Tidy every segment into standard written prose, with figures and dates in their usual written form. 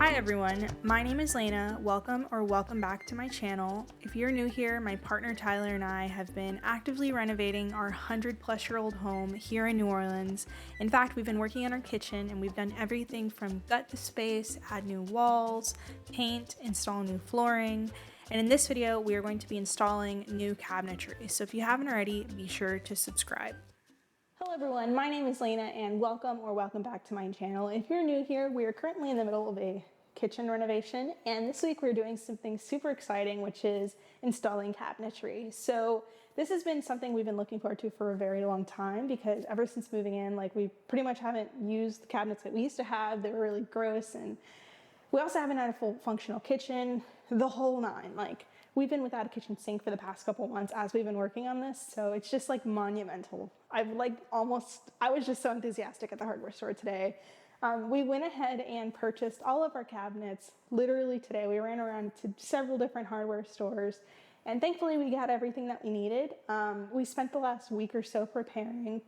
Hi everyone, my name is Lena. Welcome back to my channel. If you're new here, my partner Tyler and I have been actively renovating our 100-plus-year-old home here in New Orleans. In fact, we've been working on our kitchen and we've done everything from gut the space, add new walls, paint, install new flooring. And in this video, we are going to be installing new cabinetry. So if you haven't already, be sure to subscribe. Hello everyone, my name is Lena and welcome back to my channel. If you're new here, we are currently in the middle of a kitchen renovation, and this week we're doing something super exciting, which is installing cabinetry. So this has been something we've been looking forward to for a very long time, because ever since moving in, we pretty much haven't used the cabinets that we used to have. They were really gross, and we also haven't had a full functional kitchen, the whole nine. We've been without a kitchen sink for the past couple months as we've been working on this, so it's just monumental. I was just so enthusiastic at the hardware store today. We went ahead and purchased all of our cabinets literally today. We ran around to several different hardware stores, and thankfully we got everything that we needed. We spent the last week or so preparing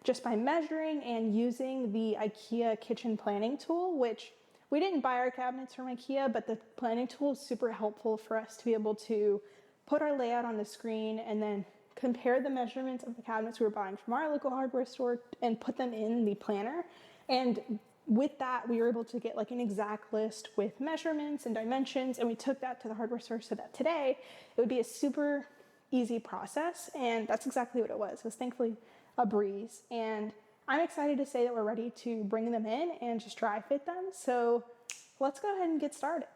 just by measuring and using the IKEA kitchen planning tool, which we didn't buy our cabinets from IKEA, but the planning tool is super helpful for us to be able to put our layout on the screen and then compare the measurements of the cabinets we were buying from our local hardware store and put them in the planner. And with that, we were able to get an exact list with measurements and dimensions, and we took that to the hardware store so that today it would be a super easy process, and that's exactly what it was. It was thankfully a breeze, and I'm excited to say that we're ready to bring them in and just dry fit them. So let's go ahead and get started.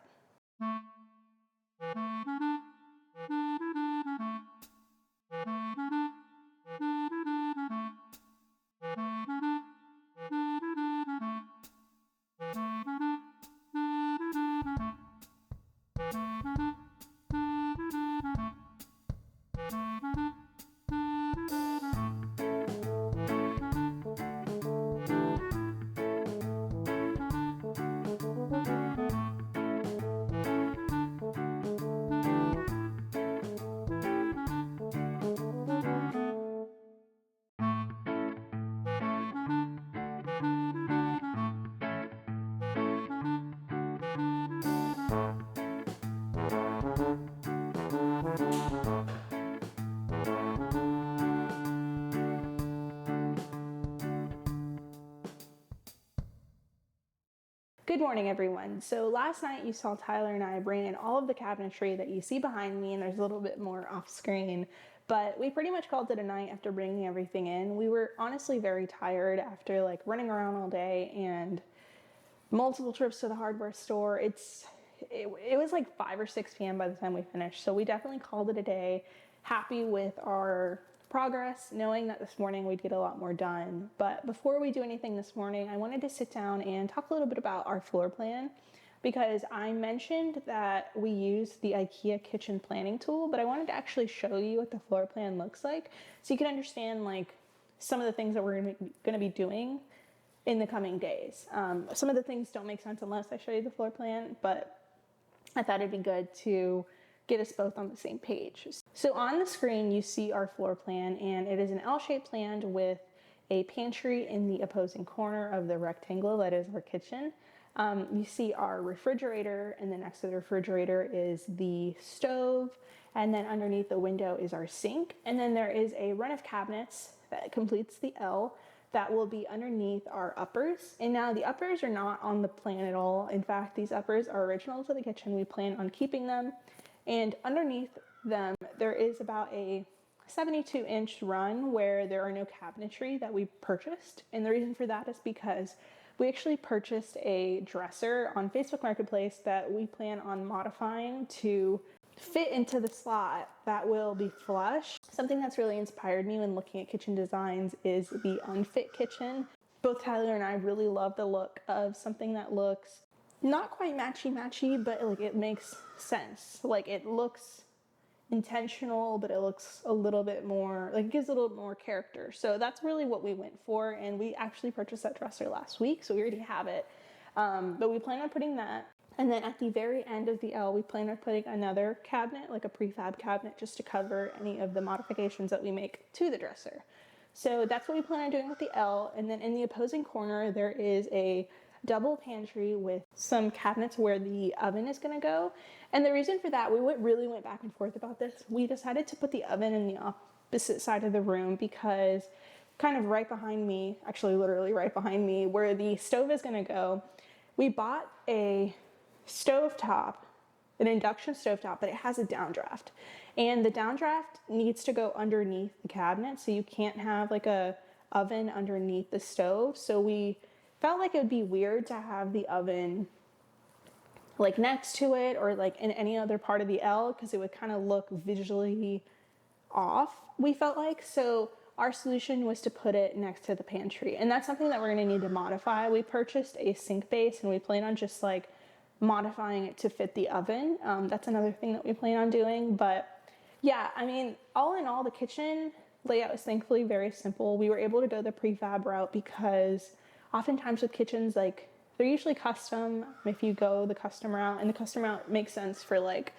Good morning, everyone. So last night you saw Tyler and I bring in all of the cabinetry that you see behind me, and there's a little bit more off screen, but we pretty much called it a night after bringing everything in. We were honestly very tired after running around all day and multiple trips to the hardware store. It was 5 or 6 p.m. by the time we finished, so we definitely called it a day, happy with our progress, knowing that this morning we'd get a lot more done. But before we do anything this morning, I wanted to sit down and talk a little bit about our floor plan, because I mentioned that we use the IKEA kitchen planning tool, but I wanted to actually show you what the floor plan looks like so you can understand some of the things that we're going to be doing in the coming days. Some of the things don't make sense unless I show you the floor plan, but I thought it'd be good to get us both on the same page. So on the screen, you see our floor plan, and it is an L-shaped plan with a pantry in the opposing corner of the rectangle that is our kitchen. You see our refrigerator, and then next to the refrigerator is the stove, and then underneath the window is our sink. And then there is a run of cabinets that completes the L that will be underneath our uppers. And now the uppers are not on the plan at all. In fact, these uppers are original to the kitchen. We plan on keeping them. And underneath them, there is about a 72-inch run where there are no cabinetry that we purchased. And the reason for that is because we actually purchased a dresser on Facebook Marketplace that we plan on modifying to fit into the slot that will be flush. Something that's really inspired me when looking at kitchen designs is the unfit kitchen. Both Tyler and I really love the look of something that looks not quite matchy-matchy, but it makes sense. It looks intentional, but it looks a little bit more, it gives a little more character. So that's really what we went for, and we actually purchased that dresser last week, so we already have it. But we plan on putting that. And then at the very end of the L, we plan on putting another cabinet, a prefab cabinet, just to cover any of the modifications that we make to the dresser. So that's what we plan on doing with the L. And then in the opposing corner, there is a double pantry with some cabinets where the oven is going to go. And the reason for that, we really went back and forth about this. We decided to put the oven in the opposite side of the room because kind of right behind me, actually literally right behind me, where the stove is going to go, we bought a stovetop, an induction stovetop, but it has a downdraft. And the downdraft needs to go underneath the cabinet, so you can't have like a oven underneath the stove. So we felt like it would be weird to have the oven like next to it or like in any other part of the L, because it would kind of look visually off, we felt like. So our solution was to put it next to the pantry, and that's something that we're going to need to modify. We purchased a sink base and we plan on just like modifying it to fit the oven. That's another thing that we plan on doing. But yeah, I mean, all in all, the kitchen layout is thankfully very simple. We were able to go the prefab route because oftentimes with kitchens, like they're usually custom if you go the custom route, and the custom route makes sense for like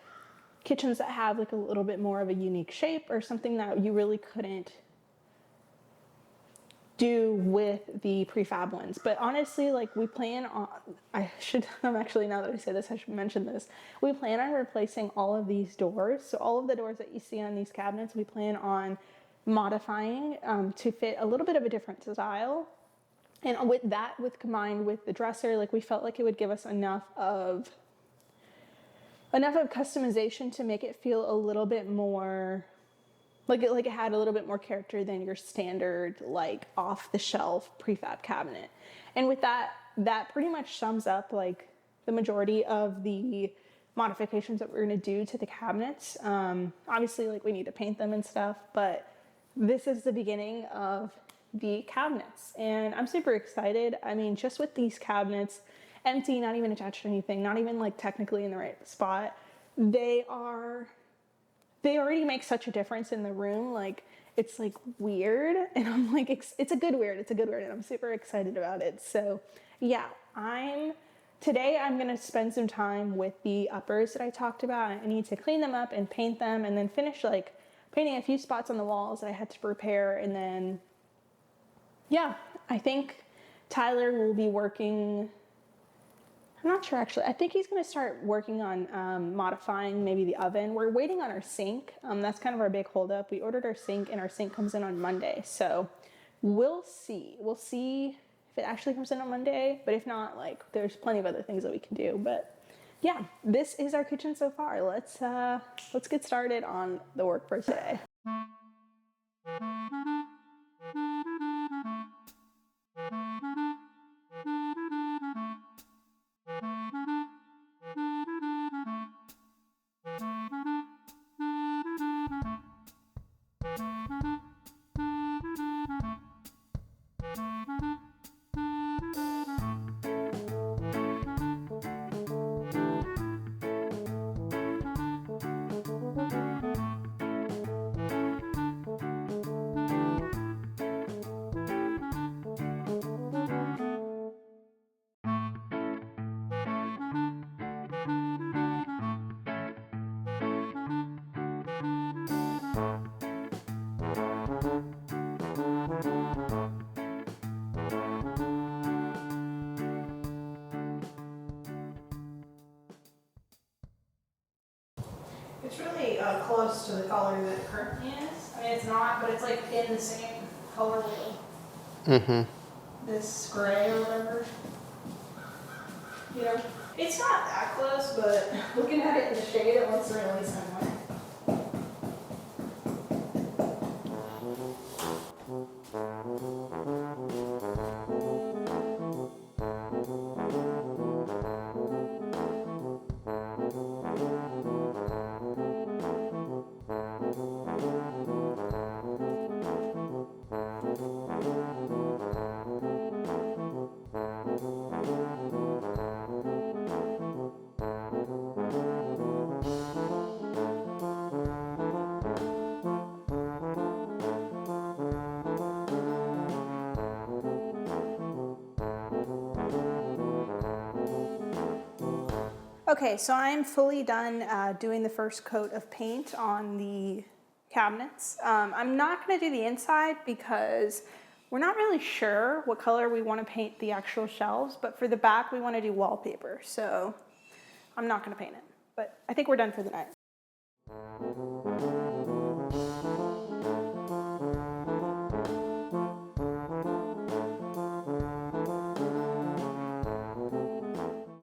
kitchens that have like a little bit more of a unique shape or something that you really couldn't do with the prefab ones. But honestly, like we plan on, now that I say this, I should mention this. We plan on replacing all of these doors. So all of the doors that you see on these cabinets, we plan on modifying to fit a little bit of a different style. And with that, combined with the dresser, like we felt like it would give us enough of customization to make it feel a little bit more like it had a little bit more character than your standard like off the shelf prefab cabinet. And with that pretty much sums up like the majority of the modifications that we're going to do to the cabinets. Obviously, like we need to paint them and stuff, but this is the beginning of the cabinets, and I'm super excited. I mean, just with these cabinets empty, not even attached to anything, not even like technically in the right spot, they already make such a difference in the room. Like it's like weird, and I'm like, it's a good weird, and I'm super excited about it. So yeah, today I'm gonna spend some time with the uppers that I talked about. I need to clean them up and paint them, and then finish like painting a few spots on the walls that I had to prepare. And then yeah, I think Tyler will be working, I'm not sure actually. I think he's going to start working on modifying maybe the oven. We're waiting on our sink. That's kind of our big holdup. We ordered our sink, and our sink comes in on Monday. So we'll see. We'll see if it actually comes in on Monday. But if not, like there's plenty of other things that we can do. But yeah, this is our kitchen so far. Let's get started on the work for today. It's really close to the color that it currently is. I mean, it's not, but it's like in the same color with this gray or whatever. You know, it's not that close, but looking at it in the shade, it looks really similar. Okay, so I'm fully done doing the first coat of paint on the cabinets. I'm not going to do the inside because We're not really sure what color we want to paint the actual shelves, but for the back we want to do wallpaper, so I'm not going to paint it. But I think we're done for the night.